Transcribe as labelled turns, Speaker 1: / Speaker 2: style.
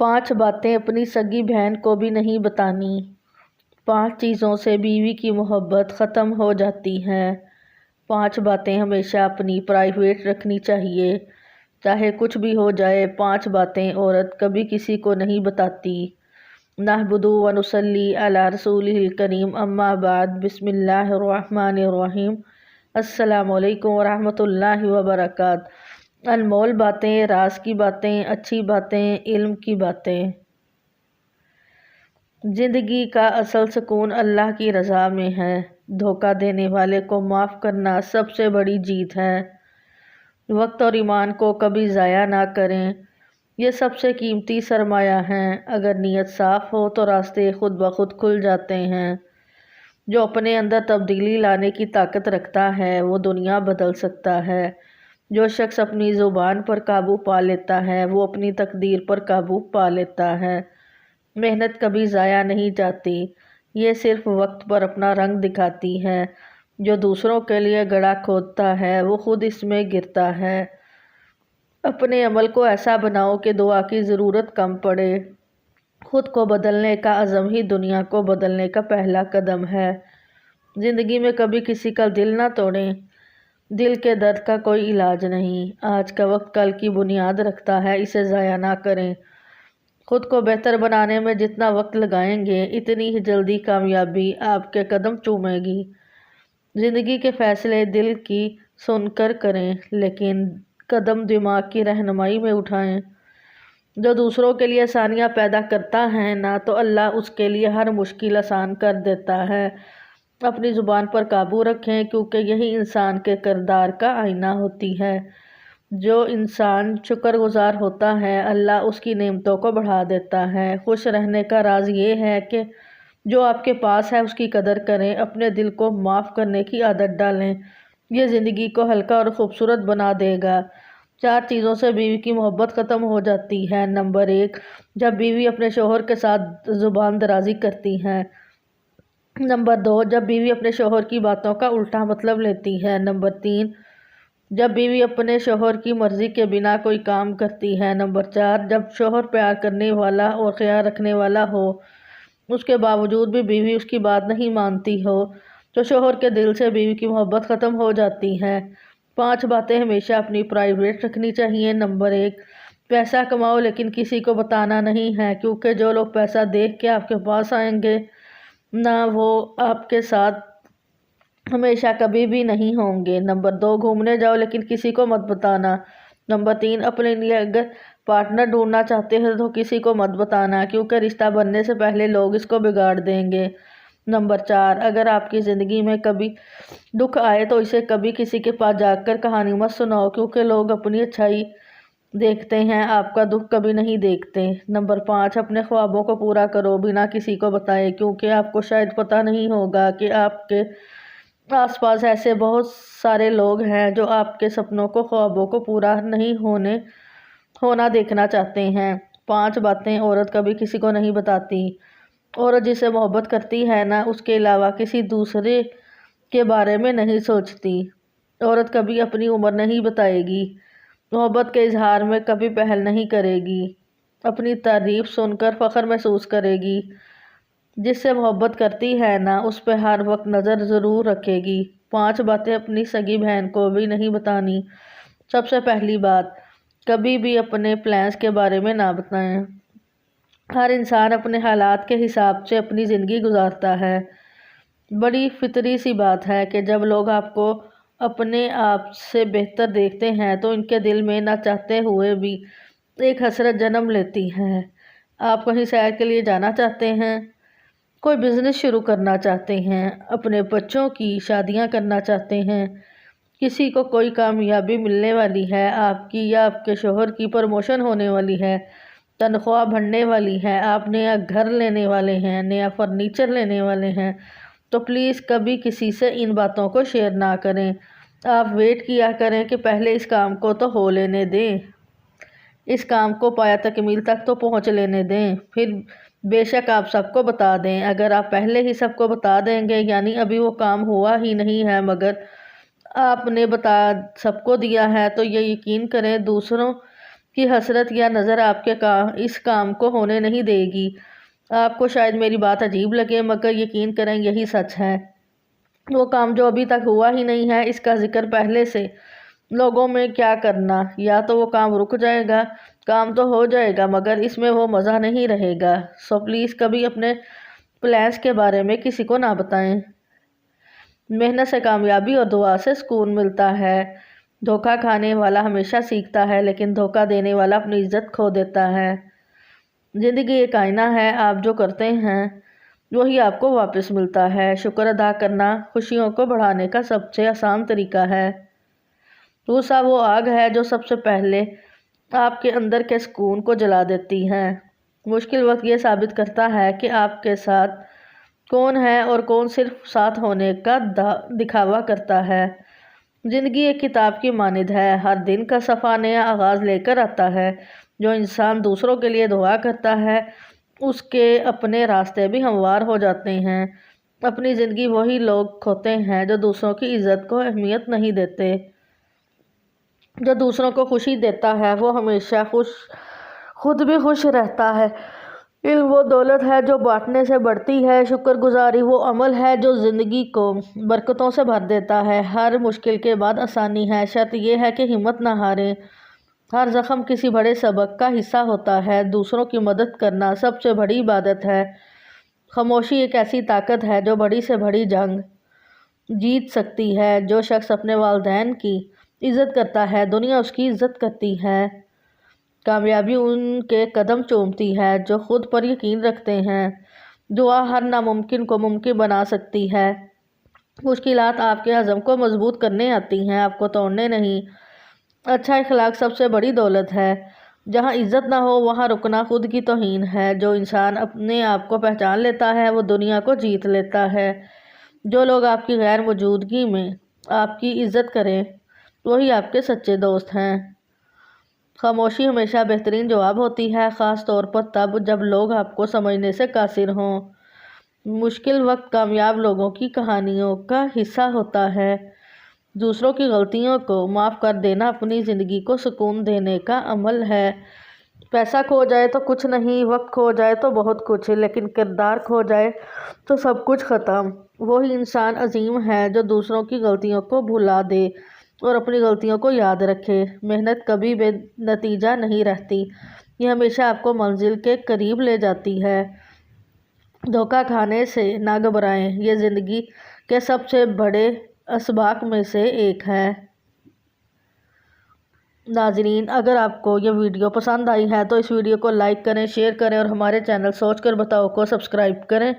Speaker 1: 5 باتیں اپنی سگی بہن کو بھی نہیں بتانی۔ 5 چیزوں سے بیوی کی محبت ختم ہو جاتی ہے۔ 5 باتیں ہمیشہ اپنی پرائیویٹ رکھنی چاہیے، چاہے کچھ بھی ہو جائے۔ 5 باتیں عورت کبھی کسی کو نہیں بتاتی۔ نحمدہ و نصلی علی رسولہ الکریم، اما بعد، بسم اللہ الرحمن الرحیم۔ السلام علیکم ورحمۃ اللہ وبرکاتہ۔ انمول باتیں، راز کی باتیں، اچھی باتیں، علم کی باتیں۔ زندگی کا اصل سکون اللہ کی رضا میں ہے۔ دھوکہ دینے والے کو معاف کرنا سب سے بڑی جیت ہے۔ وقت اور ایمان کو کبھی ضائع نہ کریں، یہ سب سے قیمتی سرمایہ ہیں۔ اگر نیت صاف ہو تو راستے خود بخود کھل جاتے ہیں۔ جو اپنے اندر تبدیلی لانے کی طاقت رکھتا ہے وہ دنیا بدل سکتا ہے۔ جو شخص اپنی زبان پر قابو پا لیتا ہے وہ اپنی تقدیر پر قابو پا لیتا ہے۔ محنت کبھی ضائع نہیں جاتی، یہ صرف وقت پر اپنا رنگ دکھاتی ہے۔ جو دوسروں کے لیے گڑھا کھودتا ہے وہ خود اس میں گرتا ہے۔ اپنے عمل کو ایسا بناؤ کہ دعا کی ضرورت کم پڑے۔ خود کو بدلنے کا عزم ہی دنیا کو بدلنے کا پہلا قدم ہے۔ زندگی میں کبھی کسی کا دل نہ توڑیں، دل کے درد کا کوئی علاج نہیں۔ آج کا وقت کل کی بنیاد رکھتا ہے، اسے ضائع نہ کریں۔ خود کو بہتر بنانے میں جتنا وقت لگائیں گے اتنی ہی جلدی کامیابی آپ کے قدم چومے گی۔ زندگی کے فیصلے دل کی سن کر کریں، لیکن قدم دماغ کی رہنمائی میں اٹھائیں۔ جو دوسروں کے لیے آسانیاں پیدا کرتا ہے نا تو اللہ اس کے لیے ہر مشکل آسان کر دیتا ہے۔ اپنی زبان پر قابو رکھیں، کیونکہ یہی انسان کے کردار کا آئینہ ہوتی ہے۔ جو انسان شکر گزار ہوتا ہے اللہ اس کی نعمتوں کو بڑھا دیتا ہے۔ خوش رہنے کا راز یہ ہے کہ جو آپ کے پاس ہے اس کی قدر کریں۔ اپنے دل کو معاف کرنے کی عادت ڈالیں، یہ زندگی کو ہلکا اور خوبصورت بنا دے گا۔ 4 چیزوں سے بیوی کی محبت ختم ہو جاتی ہے۔ نمبر 1، جب بیوی اپنے شوہر کے ساتھ زبان درازی کرتی ہے۔ نمبر 2، جب بیوی اپنے شوہر کی باتوں کا الٹا مطلب لیتی ہے۔ نمبر 3، جب بیوی اپنے شوہر کی مرضی کے بنا کوئی کام کرتی ہے۔ نمبر 4، جب شوہر پیار کرنے والا اور خیال رکھنے والا ہو، اس کے باوجود بھی بیوی اس کی بات نہیں مانتی ہو، تو شوہر کے دل سے بیوی کی محبت ختم ہو جاتی ہے۔ 5 باتیں ہمیشہ اپنی پرائیویٹ رکھنی چاہیے۔ نمبر 1، پیسہ کماؤ لیکن کسی کو بتانا نہیں ہے، کیونکہ جو لوگ پیسہ دیکھ کے آپ کے پاس آئیں گے نہ وہ آپ کے ساتھ ہمیشہ کبھی بھی نہیں ہوں گے۔ نمبر 2، گھومنے جاؤ لیکن کسی کو مت بتانا۔ نمبر 3، اپنے لیے اگر پارٹنر ڈھونڈنا چاہتے ہیں تو کسی کو مت بتانا، کیونکہ رشتہ بننے سے پہلے لوگ اس کو بگاڑ دیں گے۔ نمبر 4، اگر آپ کی زندگی میں کبھی دکھ آئے تو اسے کبھی کسی کے پاس جا کر کہانی مت سناؤ، کیونکہ لوگ اپنی اچھائی دیکھتے ہیں، آپ کا دکھ کبھی نہیں دیکھتے۔ نمبر 5، اپنے خوابوں کو پورا کرو بنا کسی کو بتائے، کیونکہ آپ کو شاید پتہ نہیں ہوگا کہ آپ کے آس پاس ایسے بہت سارے لوگ ہیں جو آپ کے سپنوں کو، خوابوں کو پورا نہیں ہونا دیکھنا چاہتے ہیں۔ 5 باتیں عورت کبھی کسی کو نہیں بتاتی۔ عورت جسے محبت کرتی ہے نا اس کے علاوہ کسی دوسرے کے بارے میں نہیں سوچتی۔ عورت کبھی اپنی عمر نہیں بتائے گی، محبت کے اظہار میں کبھی پہل نہیں کرے گی، اپنی تعریف سن کر فخر محسوس کرے گی۔ جس سے محبت کرتی ہے نا اس پہ ہر وقت نظر ضرور رکھے گی۔ 5 باتیں اپنی سگی بہن کو بھی نہیں بتانی۔ سب سے پہلی بات، کبھی بھی اپنے پلانز کے بارے میں نہ بتائیں۔ ہر انسان اپنے حالات کے حساب سے اپنی زندگی گزارتا ہے۔ بڑی فطری سی بات ہے کہ جب لوگ آپ کو اپنے آپ سے بہتر دیکھتے ہیں تو ان کے دل میں نہ چاہتے ہوئے بھی ایک حسرت جنم لیتی ہے۔ آپ کہیں سیر کے لیے جانا چاہتے ہیں، کوئی بزنس شروع کرنا چاہتے ہیں، اپنے بچوں کی شادیاں کرنا چاہتے ہیں، کسی کو کوئی کامیابی ملنے والی ہے، آپ کی یا آپ کے شوہر کی پروموشن ہونے والی ہے، تنخواہ بڑھنے والی ہے، آپ نیا گھر لینے والے ہیں، نیا فرنیچر لینے والے ہیں، تو پلیز کبھی کسی سے ان باتوں کو شیئر نہ کریں۔ آپ ویٹ کیا کریں کہ پہلے اس کام کو تو ہو لینے دیں، اس کام کو پایہ تکمیل تک تو پہنچ لینے دیں، پھر بے شک آپ سب کو بتا دیں۔ اگر آپ پہلے ہی سب کو بتا دیں گے یعنی ابھی وہ کام ہوا ہی نہیں ہے مگر آپ نے بتا سب کو دیا ہے، تو یہ یقین کریں دوسروں کی حسرت یا نظر آپ کے اس کام کو ہونے نہیں دے گی۔ آپ کو شاید میری بات عجیب لگے، مگر یقین کریں یہی سچ ہے۔ وہ کام جو ابھی تک ہوا ہی نہیں ہے، اس کا ذکر پہلے سے لوگوں میں کیا کرنا۔ یا تو وہ کام رک جائے گا، کام تو ہو جائے گا مگر اس میں وہ مزہ نہیں رہے گا۔ سو پلیز کبھی اپنے پلانس کے بارے میں کسی کو نہ بتائیں۔ محنت سے کامیابی اور دعا سے سکون ملتا ہے۔ دھوکہ کھانے والا ہمیشہ سیکھتا ہے، لیکن دھوکہ دینے والا اپنی عزت کھو دیتا ہے۔ زندگی ایک آئینہ ہے، آپ جو کرتے ہیں وہی آپ کو واپس ملتا ہے۔ شکر ادا کرنا خوشیوں کو بڑھانے کا سب سے آسان طریقہ ہے۔ غصہ وہ آگ ہے جو سب سے پہلے آپ کے اندر کے سکون کو جلا دیتی ہے۔ مشکل وقت یہ ثابت کرتا ہے کہ آپ کے ساتھ کون ہے اور کون صرف ساتھ ہونے کا دکھاوا کرتا ہے۔ زندگی ایک کتاب کی مانند ہے، ہر دن کا صفحہ نیا آغاز لے کر آتا ہے۔ جو انسان دوسروں کے لیے دعا کرتا ہے اس کے اپنے راستے بھی ہموار ہو جاتے ہیں۔ اپنی زندگی وہی لوگ کھوتے ہیں جو دوسروں کی عزت کو اہمیت نہیں دیتے۔ جو دوسروں کو خوشی دیتا ہے وہ ہمیشہ خود بھی خوش رہتا ہے۔ علم وہ دولت ہے جو بانٹنے سے بڑھتی ہے۔ شکر گزاری وہ عمل ہے جو زندگی کو برکتوں سے بھر دیتا ہے۔ ہر مشکل کے بعد آسانی ہے، شرط یہ ہے کہ ہمت نہ ہاریں۔ ہر زخم کسی بڑے سبق کا حصہ ہوتا ہے۔ دوسروں کی مدد کرنا سب سے بڑی عبادت ہے۔ خاموشی ایک ایسی طاقت ہے جو بڑی سے بڑی جنگ جیت سکتی ہے۔ جو شخص اپنے والدین کی عزت کرتا ہے دنیا اس کی عزت کرتی ہے۔ کامیابی ان کے قدم چومتی ہے جو خود پر یقین رکھتے ہیں۔ دعا ہر ناممکن کو ممکن بنا سکتی ہے۔ مشکلات آپ کے عزم کو مضبوط کرنے آتی ہیں، آپ کو توڑنے نہیں۔ اچھا اخلاق سب سے بڑی دولت ہے۔ جہاں عزت نہ ہو وہاں رکنا خود کی توہین ہے۔ جو انسان اپنے آپ کو پہچان لیتا ہے وہ دنیا کو جیت لیتا ہے۔ جو لوگ آپ کی غیر موجودگی میں آپ کی عزت کریں وہی آپ کے سچے دوست ہیں۔ خاموشی ہمیشہ بہترین جواب ہوتی ہے، خاص طور پر تب جب لوگ آپ کو سمجھنے سے قاصر ہوں۔ مشکل وقت کامیاب لوگوں کی کہانیوں کا حصہ ہوتا ہے۔ دوسروں کی غلطیوں کو معاف کر دینا اپنی زندگی کو سکون دینے کا عمل ہے۔ پیسہ کھو جائے تو کچھ نہیں، وقت کھو جائے تو بہت کچھ، لیکن کردار کھو جائے تو سب کچھ ختم۔ وہی انسان عظیم ہے جو دوسروں کی غلطیوں کو بھلا دے اور اپنی غلطیوں کو یاد رکھے۔ محنت کبھی بے نتیجہ نہیں رہتی، یہ ہمیشہ آپ کو منزل کے قریب لے جاتی ہے۔ دھوکہ کھانے سے نہ گھبرائیں، یہ زندگی کے سب سے بڑے اسباق میں سے ایک ہے۔ ناظرین، اگر آپ کو یہ ویڈیو پسند آئی ہے تو اس ویڈیو کو لائک کریں، شیئر کریں اور ہمارے چینل سوچ کر بتاؤ کو سبسکرائب کریں۔